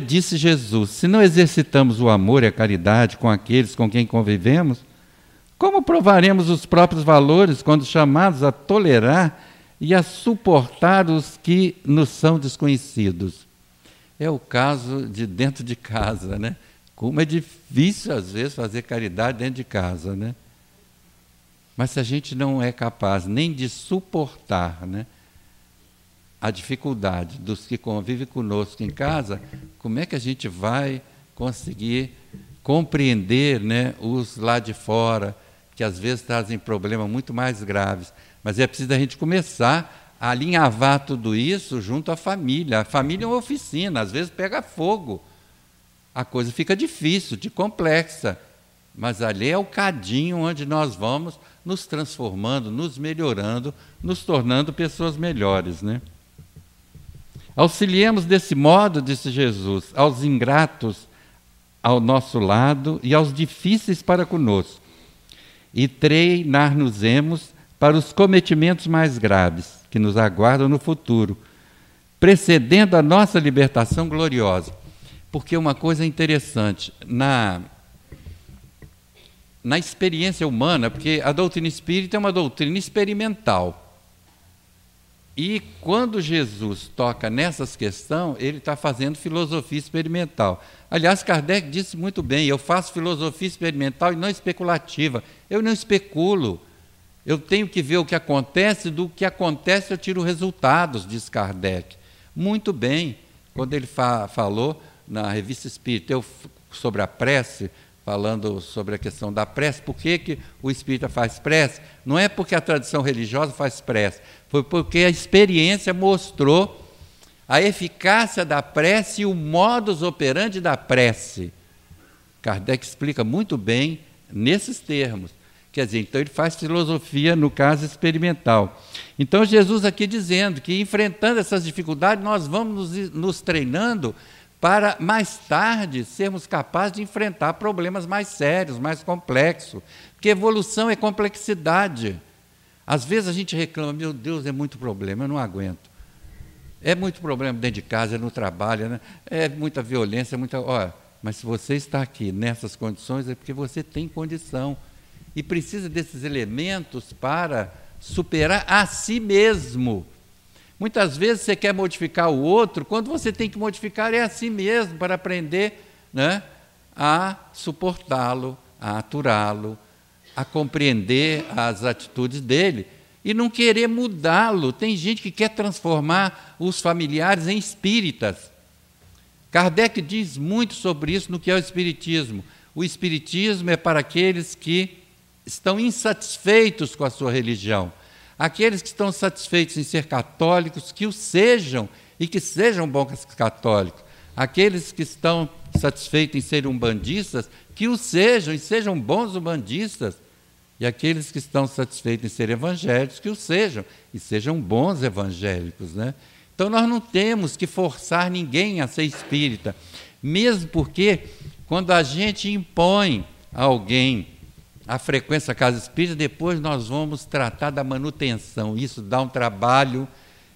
Disse Jesus, se não exercitamos o amor e a caridade com aqueles com quem convivemos, como provaremos os próprios valores quando chamados a tolerar e a suportar os que nos são desconhecidos? É o caso de dentro de casa, né? Como é difícil, às vezes, fazer caridade dentro de casa, né? Mas se a gente não é capaz nem de suportar, né, a dificuldade dos que convivem conosco em casa, como é que a gente vai conseguir compreender, né, os lá de fora, que às vezes trazem problemas muito mais graves? Mas é preciso a gente começar a alinhavar tudo isso junto à família. A família é uma oficina, às vezes pega fogo. A coisa fica difícil, de complexa. Mas ali é o cadinho onde nós vamos nos transformando, nos melhorando, nos tornando pessoas melhores, né? Auxiliemos desse modo, disse Jesus, aos ingratos ao nosso lado e aos difíceis para conosco, e treinar-nos-emos para os cometimentos mais graves que nos aguardam no futuro, precedendo a nossa libertação gloriosa. Porque uma coisa interessante, na experiência humana, porque a doutrina espírita é uma doutrina experimental. E quando Jesus toca nessas questões, ele está fazendo filosofia experimental. Aliás, Kardec disse muito bem, eu faço filosofia experimental e não especulativa. Eu não especulo. Eu tenho que ver o que acontece, do que acontece eu tiro resultados, diz Kardec. Muito bem, quando ele falou na Revista Espírita sobre a prece, falando sobre a questão da prece, por que o espírita faz prece? Não é porque a tradição religiosa faz prece, foi porque a experiência mostrou a eficácia da prece e o modus operandi da prece. Kardec explica muito bem nesses termos. Quer dizer, então ele faz filosofia, no caso, experimental. Então Jesus aqui dizendo que, enfrentando essas dificuldades, nós vamos nos treinando para, mais tarde, sermos capazes de enfrentar problemas mais sérios, mais complexos. Porque evolução é complexidade. Às vezes a gente reclama, meu Deus, é muito problema, eu não aguento. É muito problema dentro de casa, é no trabalho, né? É muita violência, Olha, mas se você está aqui nessas condições, é porque você tem condição. E precisa desses elementos para superar a si mesmo. Muitas vezes você quer modificar o outro, quando você tem que modificar é a si mesmo, para aprender, né, a suportá-lo, a aturá-lo, a compreender as atitudes dele e não querer mudá-lo. Tem gente que quer transformar os familiares em espíritas. Kardec diz muito sobre isso no que é o espiritismo. O espiritismo é para aqueles que estão insatisfeitos com a sua religião. Aqueles que estão satisfeitos em ser católicos, que o sejam, e que sejam bons católicos. Aqueles que estão satisfeitos em ser umbandistas, que o sejam, e sejam bons umbandistas. E aqueles que estão satisfeitos em ser evangélicos, que o sejam, e sejam bons evangélicos, né? Então nós não temos que forçar ninguém a ser espírita, mesmo porque, quando a gente impõe a alguém a frequência da casa espírita, depois nós vamos tratar da manutenção. Isso dá um trabalho.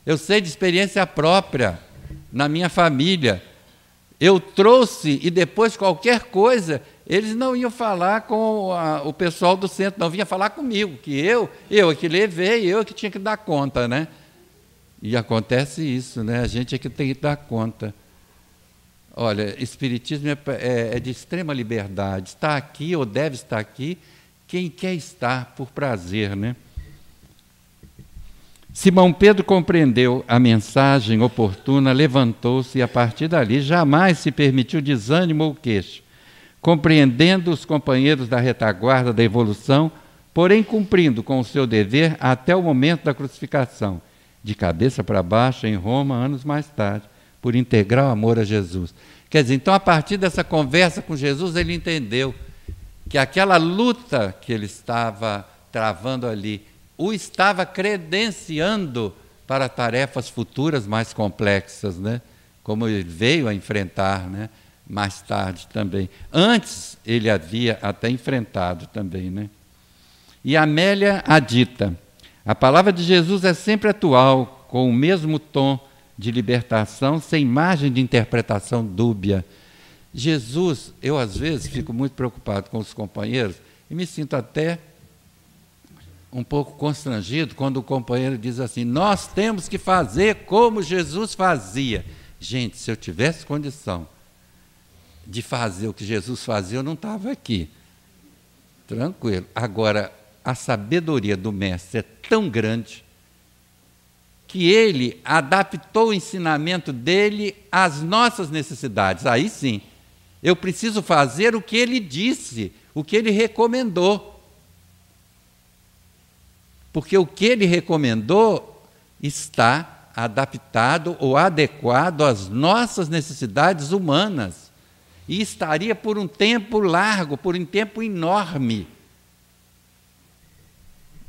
Eu sei de experiência própria, na minha família. Eu trouxe, e depois qualquer coisa, eles não iam falar com o pessoal do centro, não, vinha falar comigo, que eu é que levei, eu é que tinha que dar conta, né? E acontece isso, né? A gente é que tem que dar conta. Olha, espiritismo é de extrema liberdade. Está aqui, ou deve estar aqui, quem quer estar por prazer, né? Simão Pedro compreendeu a mensagem oportuna, levantou-se e, a partir dali, jamais se permitiu desânimo ou queixo, compreendendo os companheiros da retaguarda da evolução, porém cumprindo com o seu dever até o momento da crucificação, de cabeça para baixo, em Roma, anos mais tarde, por integral amor a Jesus. Quer dizer, então, a partir dessa conversa com Jesus, ele entendeu que aquela luta que ele estava travando ali o estava credenciando para tarefas futuras mais complexas, né? Como ele veio a enfrentar, né? Mais tarde também. Antes ele havia até enfrentado também, né? E Amélia adita: a palavra de Jesus é sempre atual, com o mesmo tom de libertação, sem margem de interpretação dúbia. Jesus, eu às vezes fico muito preocupado com os companheiros e me sinto até um pouco constrangido quando o companheiro diz assim: nós temos que fazer como Jesus fazia. Gente, se eu tivesse condição de fazer o que Jesus fazia, eu não estava aqui. Tranquilo. Agora, a sabedoria do mestre é tão grande que ele adaptou o ensinamento dele às nossas necessidades. Aí sim, eu preciso fazer o que ele disse, o que ele recomendou. Porque o que ele recomendou está adaptado ou adequado às nossas necessidades humanas. E estaria por um tempo largo, por um tempo enorme.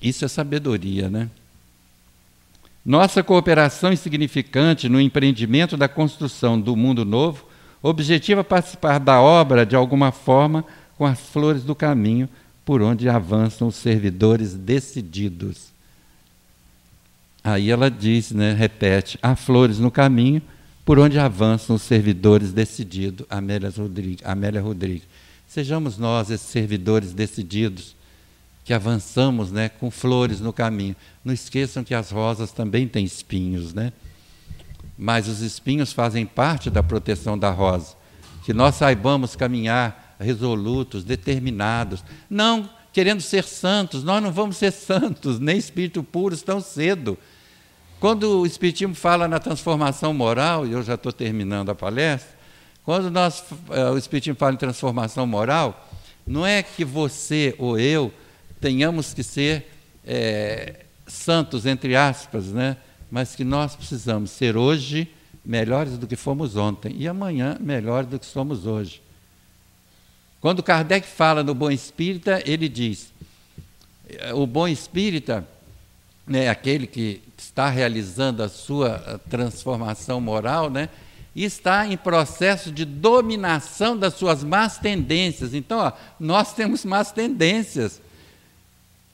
Isso é sabedoria, né? Nossa cooperação insignificante no empreendimento da construção do mundo novo objetiva participar da obra de alguma forma com as flores do caminho por onde avançam os servidores decididos. Aí ela diz, né, repete: há flores no caminho por onde avançam os servidores decididos. Amélia Rodrigues. Sejamos nós esses servidores decididos, que avançamos, né, com flores no caminho. Não esqueçam que as rosas também têm espinhos, né? Mas os espinhos fazem parte da proteção da rosa. Que nós saibamos caminhar resolutos, determinados, não querendo ser santos. Nós não vamos ser santos, nem espírito puros tão cedo. Quando o Espiritismo fala na transformação moral, e eu já estou terminando a palestra, quando o Espiritismo fala em transformação moral, não é que você ou eu tenhamos que ser santos, entre aspas, né? Mas que nós precisamos ser hoje melhores do que fomos ontem e amanhã melhores do que somos hoje. Quando Kardec fala no bom espírita, ele diz: o bom espírita é aquele que está realizando a sua transformação moral, né, e está em processo de dominação das suas más tendências. Então, nós temos más tendências.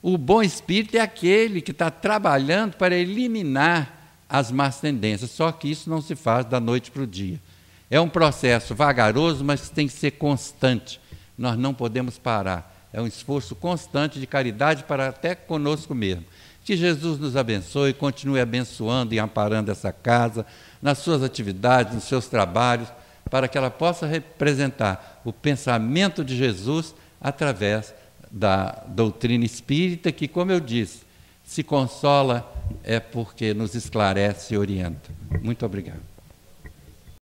O bom espírito é aquele que está trabalhando para eliminar as más tendências, só que isso não se faz da noite para o dia. É um processo vagaroso, mas tem que ser constante. Nós não podemos parar. É um esforço constante de caridade para até conosco mesmo. Que Jesus nos abençoe, continue abençoando e amparando essa casa, nas suas atividades, nos seus trabalhos, para que ela possa representar o pensamento de Jesus através da doutrina espírita, que, como eu disse, se consola porque nos esclarece e orienta. Muito obrigado.